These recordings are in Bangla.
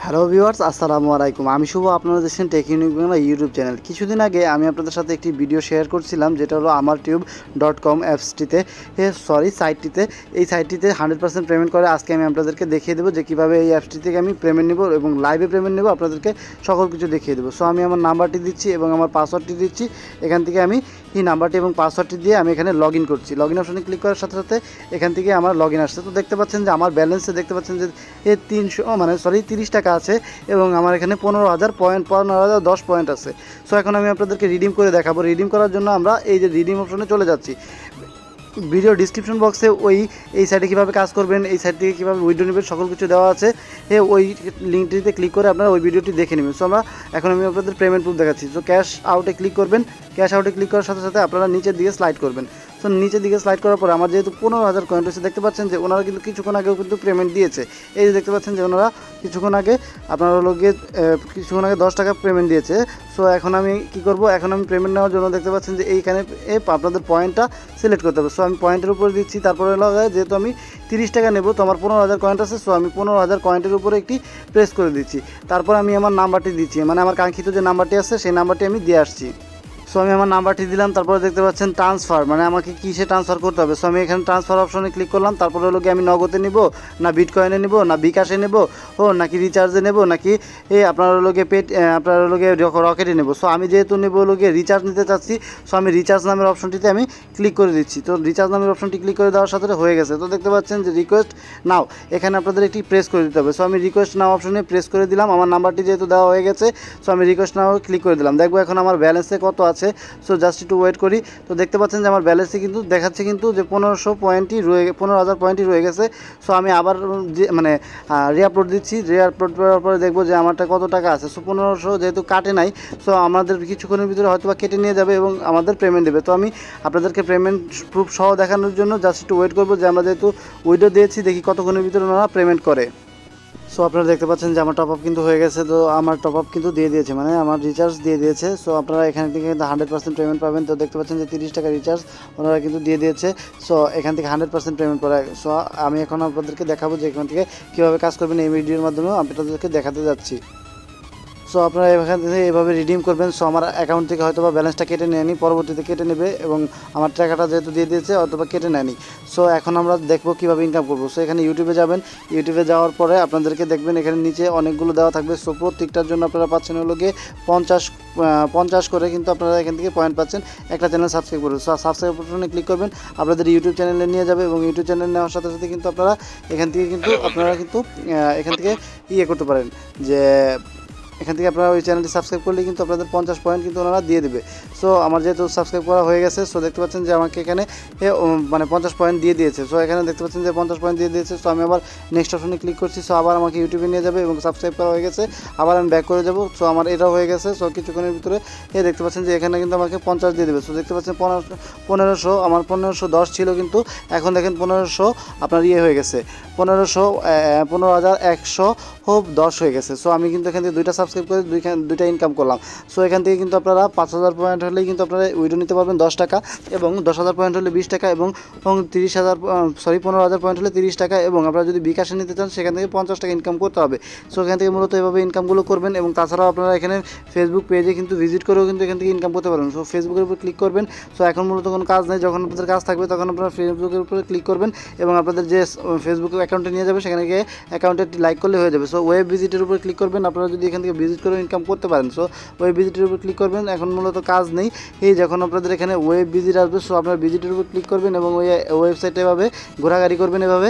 হ্যালো ভিউয়ার্স, আসসালামু আলাইকুম। আমি শুভ, আপনারা দেখছেন tech unique Bangla YouTube channel. কিছুদিন আগে আমি আপনাদের সাথে একটি ভিডিও শেয়ার করছিলাম, যেটা হলো আমারটিউব.com সাইটটিতে। এই সাইটটিতে 100% পেমেন্ট করে আজকে আমি আপনাদেরকে দেখিয়ে দেবো যে কীভাবে এই অ্যাপসটি থেকে আমি পেমেন্ট নেব এবং লাইভে পেমেন্ট নেব, আপনাদেরকে সকল কিছু দেখিয়ে দেবো। সো আমি আমার নাম্বারটি দিচ্ছি এবং আমার পাসওয়ার্ডটি দিচ্ছি। এখান থেকে আমি এই নাম্বারটি এবং পাসওয়ার্ডটি দিয়ে আমি এখানে লগ ইন করছি। লগ ইন অপশনে ক্লিক করার সাথে সাথে এখান থেকে আমার লগ ইন আসছে। তো দেখতে পাচ্ছেন যে আমার ব্যালেন্সে দেখতে পাচ্ছেন যে 30 টাকা আছে এবং আমার এখানে 15,010 পয়েন্ট আছে। সো এখন আমি আপনাদেরকে রিডিম করে দেখাবো। রিডিম করার জন্য আমরা এই যে রিডিম অপশনে চলে যাচ্ছি। ভিডিও ডিসক্রিপশন বক্সে এই সাইটে কীভাবে কাজ করবেন, এই সাইট থেকে কীভাবে উইথড্র নেবেন, সকল কিছু দেওয়া আছে। ওই লিঙ্কটিতে ক্লিক করে আপনারা ওই ভিডিওটি দেখে নেবেন। সো এখন আমি আপনাদের পেমেন্ট প্রুফ দেখাচ্ছি। সো ক্যাশ আউটে ক্লিক করবেন। ক্যাশ আউটে ক্লিক করার সাথে সাথে আপনারা নিচের দিকে স্লাইড করবেন। সো নিচের দিকে স্লাইড করার পরে আমার যেহেতু 15,000 কয়েন রয়েছে, দেখতে পাচ্ছেন যে ওনারা কিন্তু কিছুক্ষণ আগেও কিন্তু পেমেন্ট দিয়েছে। এই যে দেখতে পাচ্ছেন যে ওনারা কিছুক্ষণ আগে আপনার হলো গিয়ে কিছুক্ষণ আগে 10 টাকা পেমেন্ট দিয়েছে। সো এখন আমি কী করব, এখন আমি পেমেন্ট নেওয়ার জন্য দেখতে পাচ্ছেন যে এইখানে আপনাদের পয়েন্টটা সিলেক্ট করতে হবে। সো আমি পয়েন্টের উপরে দিচ্ছি। তারপরে হলো যেহেতু আমি 30 টাকা নেব, তো আমার 15,000 কয়েন্ট আছে। সো আমি 15,000 কয়েন্টের উপরে একটি প্রেস করে দিচ্ছি। তারপর আমি আমার নাম্বারটি দিচ্ছি, মানে আমার কাঙ্ক্ষিত যে নাম্বারটি আছে সেই নাম্বারটি আমি দিয়ে আসছি। সো আমি আমার নাম্বারটি দিলাম। তারপরে দেখতে পাচ্ছেন ট্রান্সফার, মানে আমাকে কিসে ট্রান্সফার করতে হবে। সো আমি এখানে ট্রান্সফার অপশনে ক্লিক করলাম। তারপরে হলো গিয়ে আমি নগদে নিব, না বিটকয়েনে নিব, না বিকাশে নেব, নাকি রিচার্জে নেব, নাকি আপনার হলো গিয়ে আপনার হলো গিয়ে রকেটে নেব। সো আমি যেহেতু নেব হলো গিয়ে রিচার্জ নিতে চাচ্ছি, সো আমি রিচার্জ নামের অপশনটিতে আমি ক্লিক করে দিচ্ছি। তো রিচার্জ নামের অপশনটি ক্লিক করে দেওয়ার সাথে হয়ে গেছে। তো দেখতে পাচ্ছেন যে রিকোয়েস্ট নাও, এখানে আপনাদের একটি প্রেস করে দিতে হবে। সো আমি রিকোয়েস্ট নাও অপশনে প্রেস করে দিলাম। আমার নাম্বারটি যেহেতু দেওয়া হয়ে গেছে, সো আমি রিকোয়েস্ট নাও ক্লিক করে দিলাম। দেখবো এখন আমার ব্যালেন্সে কত আছে। সো জাস্ট একটু ওয়েট করি। তো দেখতে পাচ্ছেন যে আমার ব্যালেন্সে কিন্তু দেখাচ্ছে কিন্তু যে 15,000 পয়েন্টই রয়ে গেছে। সো আমি আবার মানে রিআপলোড দিচ্ছি। রিআপলোড করার পরে দেখবো যে আমারটা কত টাকা আছে। সো 1500 যেহেতু কাটে নাই, সো আমাদের কিছুক্ষণের ভিতরে হয়তো বা কেটে নিয়ে যাবে এবং আমাদের পেমেন্ট দেবে। তো আমি আপনাদেরকে পেমেন্ট প্রুফ সহ দেখানোর জন্য জাস্ট একটু ওয়েট করবো, যে আমরা যেহেতু উইথড্র দিয়েছি, দেখি কতক্ষণের ভিতরে ওনারা পেমেন্ট করে। সো আপনারা দেখতে পাচ্ছেন যে আমার টপ আপ কিন্তু হয়ে গেছে। তো আমার টপ আপ কিন্তু দিয়ে দিয়েছে, মানে আমার রিচার্জ দিয়ে দিয়েছে। সো আপনারা এখান থেকে কিন্তু 100% পেমেন্ট পাবেন। তো দেখতে পাচ্ছেন যে 30 টাকা রিচার্জ ওনারা কিন্তু দিয়ে দিয়েছে। সো এখান থেকে 100% পেমেন্ট করা। সো আমি এখন আপনাদেরকে দেখাবো যে এখান থেকে কীভাবে কাজ করবেন, এই ভিডিওর মাধ্যমে আপনাদেরকে দেখাতে যাচ্ছি। সো আপনারা এখান থেকে এভাবে রিডিম করবেন। সো আমার অ্যাকাউন্ট থেকে হয়তো বা ব্যালেন্সটা কেটে নেয়নি, পরবর্তীতে কেটে নেবে এবং আমার টাকাটা যেহেতু দিয়ে দিয়েছে হয়তো বা কেটে নেয়নি। সো এখন আমরা দেখবো কীভাবে ইনকাম করবো। সো এখানে ইউটিউবে যাবেন। ইউটিউবে যাওয়ার পরে আপনাদেরকে দেখবেন এখানে নিচে অনেকগুলো দেওয়া থাকবে। সো প্রত্যেকটার জন্য আপনারা পাচ্ছেন হলো গিয়ে 50 করে কিন্তু আপনারা এখান থেকে পয়েন্ট পাচ্ছেন একটা চ্যানেল সাবস্ক্রাইব করে। সো সাবস্ক্রাইব অপশনে ক্লিক করবেন, আপনাদের ইউটিউব চ্যানেলে নিয়ে যাবে এবং ইউটিউব চ্যানেল নেওয়ার সাথে সাথে কিন্তু আপনারা এখান থেকে এখান থেকে করতে পারেন, যে এখান থেকে আপনারা ওই চ্যানেলটি সাবস্ক্রাইব করলে কিন্তু আপনাদের 50 পয়েন্ট কিন্তু ওনারা দিয়ে দেবে। সো আমার যেহেতু সাবস্ক্রাইব করা হয়ে গেছে, সো দেখতে পাচ্ছেন যে আমাকে এখানে মানে 50 পয়েন্ট দিয়ে দিয়েছে। সো এখানে দেখতে পাচ্ছেন যে 50 পয়েন্ট দিয়ে দিয়েছে। সো আমি আবার নেক্সট অপশনে ক্লিক করছি। সো আবার আমাকে ইউটিউবে নিয়ে যাবে এবং সাবস্ক্রাইব করা হয়ে গেছে। আবার আমি ব্যাক করে যাব। সো আমার এটাও হয়ে গেছে। সো কিছুক্ষণের ভিতরে দেখতে পাচ্ছেন যে এখানে কিন্তু আমাকে 50 দিয়ে দেবে। সো দেখতে পাচ্ছেন 1500, আমার 1510 ছিল, কিন্তু এখন দেখেন 1500 আপনার হয়ে গেছে, 15,110 হয়ে গেছে। সো আমি কিন্তু এখান থেকে দুইটা সাবস্ক্রাইব করে দুইটা ইনকাম করলাম। সো এখান থেকে কিন্তু আপনারা 5,000 পয়েন্ট হলেই কিন্তু আপনারা উইড্রো নিতে পারবেন 10 টাকা, এবং 10,000 পয়েন্ট হলে 20 টাকা, এবং 15,000 পয়েন্ট হলে 30 টাকা, এবং আপনারা যদি বিকাশে নিতে চান সেখান থেকে 50 টাকা ইনকাম করতে হবে। সো এখান থেকে মূলত এভাবে ইনকামগুলো করবেন। এবং তাছাড়াও আপনারা এখানে ফেসবুক পেজে কিন্তু ভিজিট করেও কিন্তু এখান থেকে ইনকাম করতে পারবেন। সো ফেসবুকের উপর ক্লিক করবেন। সো এখন মূলত কোনো কাজ নেই, যখন আপনাদের কাজ থাকবে তখন আপনারা ফেসবুকের উপরে ক্লিক করবেন এবং আপনাদের যে ফেসবুক অ্যাকাউন্টে নিয়ে যাবে সেখানে গিয়ে অ্যাকাউন্টে লাইক করলে হয়ে যাবে। সো ওয়েব ভিজিটের উপর ক্লিক করবেন, আপনারা যদি এখান থেকে ভিজিট করে ইনকাম করতে পারেন। সো ওয়েব ভিজিটের উপর ক্লিক করবেন। এখন মূলত কাজ নেই, যখন আপনাদের এখানে ওয়েব ভিজিট আসবে, সো আপনারা ভিজিটের উপর ক্লিক করবেন এবং ওই ওয়েবসাইটে এভাবে ঘোরাঘুরি করবেন, এভাবে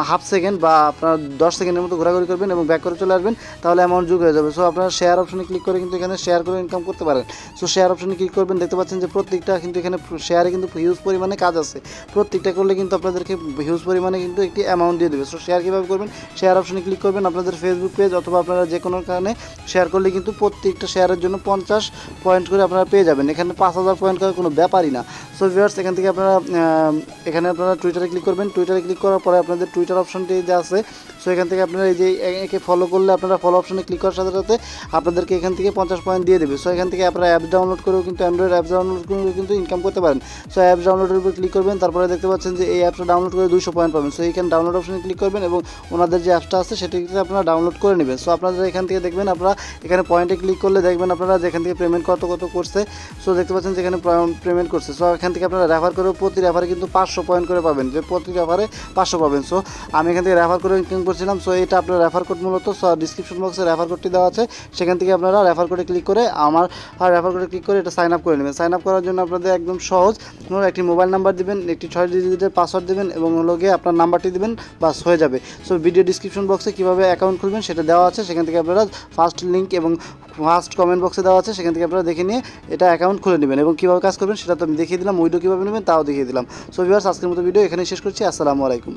হাফ সেকেন্ড বা আপনার 10 সেকেন্ডের মতো ঘোরাঘুরি করবেন এবং ব্যাক করে চলে আসবেন, তাহলে অ্যামাউন্ট যোগ হয়ে যাবে। সো আপনারা শেয়ার অপশনে ক্লিক করে কিন্তু এখানে শেয়ার করে ইনকাম করতে পারেন। সো শেয়ার অপশনে ক্লিক করবেন, দেখতে পাচ্ছেন যে প্রত্যেকটা কিন্তু এখানে শেয়ারে কিন্তু হিউজ পরিমাণে কাজ আছে। প্রত্যেকটা করলে কিন্তু আপনাদেরকে হিউজ পরিমাণে কিন্তু একটি অ্যামাউন্ট দিয়ে দেবে। সো শেয়ার কীভাবে করবেন, শেয়ার অপশনে ক্লিক করবেন, আপনাদের ফেসবুক পেজ অথবা আপনারা যে কোনো কারণে শেয়ার করলে কিন্তু প্রত্যেকটা শেয়ারের জন্য 50 পয়েন্ট করে আপনারা পেয়ে যাবেন। এখানে 5,000 পয়েন্ট করার কোনো ব্যাপারই না। সো ভিউয়ার্স, এখান থেকে আপনারা টুইটারে ক্লিক করবেন। টুইটারে ক্লিক করার পরে আপনাদের টুইটার অপশনটি যে আছে, সো এখান থেকে আপনারা এই যে একে ফলো করলে আপনারা ফলো অপশনে ক্লিক করার সাথে সাথে আপনাদেরকে এখান থেকে 50 পয়েন্ট দিয়ে দেবে। সো এখান থেকে আপনারা অ্যাপস ডাউনলোড করেও কিন্তু অ্যান্ড্রয়েড অ্যাপস ডাউনলোড করেও কিন্তু ইনকাম করতে পারেন। সো অ্যাপস ডাউনলোডের উপর ক্লিক করবেন, তারপরে দেখতে পাচ্ছেন যে এই অ্যাপসটা ডাউনলোড করে 200 পয়েন্ট পাবেন। সো এইখানে ডাউনলোড ডাউনলোড অপশনে ক্লিক করবেন এবং ওনাদের যে অ্যাপসটা আছে সেটিতে আপনারা ডাউনলোড করে নেবেন। সো আপনারা এখান থেকে দেখবেন, আপনারা এখানে পয়েন্টে ক্লিক করলে দেখবেন আপনারা যেখান থেকে পেমেন্ট কত করছে। সো দেখতে পাচ্ছেন যেখানে পেমেন্ট করছে। সো এখান থেকে আপনারা রেফার করে প্রতি রেফারে কিন্তু 500 পয়েন্ট করে পাবেন, যে প্রতি রেফারে 500 পাবেন। সো আমি এখান থেকে রেফার করে ইনকাম করছিলাম। সো এটা আপনার রেফার কোড মূলত ডিসক্রিপশন বক্সে রেফার কোডটি দেওয়া আছে, সেখান থেকে আপনারা রেফার কোডে ক্লিক করে রেফার কোডে ক্লিক করে এটা সাইন আপ করে নেবেন। সাইন আপ করার জন্য আপনাদের একদম সহজ, একটি মোবাইল নাম্বার দিবেন, একটি 6 ডিজিটের পাসওয়ার্ড দিবেন এবং গিয়ে আপনার নাম্বারটি দিবেন, বাস হয়ে যাবে। সো ভিডিও ডিসক্রিপশন বক্সে কীভাবে অ্যাকাউন্ট খুলবেন সেটা দেওয়া আছে, সেখান থেকে আপনারা ফার্স্ট লিঙ্ক এবং ফার্স্ট কমেন্ট বক্সে দেওয়া আছে, সেখান থেকে আপনারা দেখে নিয়ে এটা অ্যাকাউন্ট খুলে নেবেন। এবং কীভাবে কাজ করবেন সেটা তো আমি দেখিয়ে দিলাম, উইডো কীভাবে নেবেন তাও দেখিয়ে দিলাম। সো ভিউয়ার্স, আজকের মতো ভিডিও এখানেই শেষ করছি। আসসালামু আলাইকুম।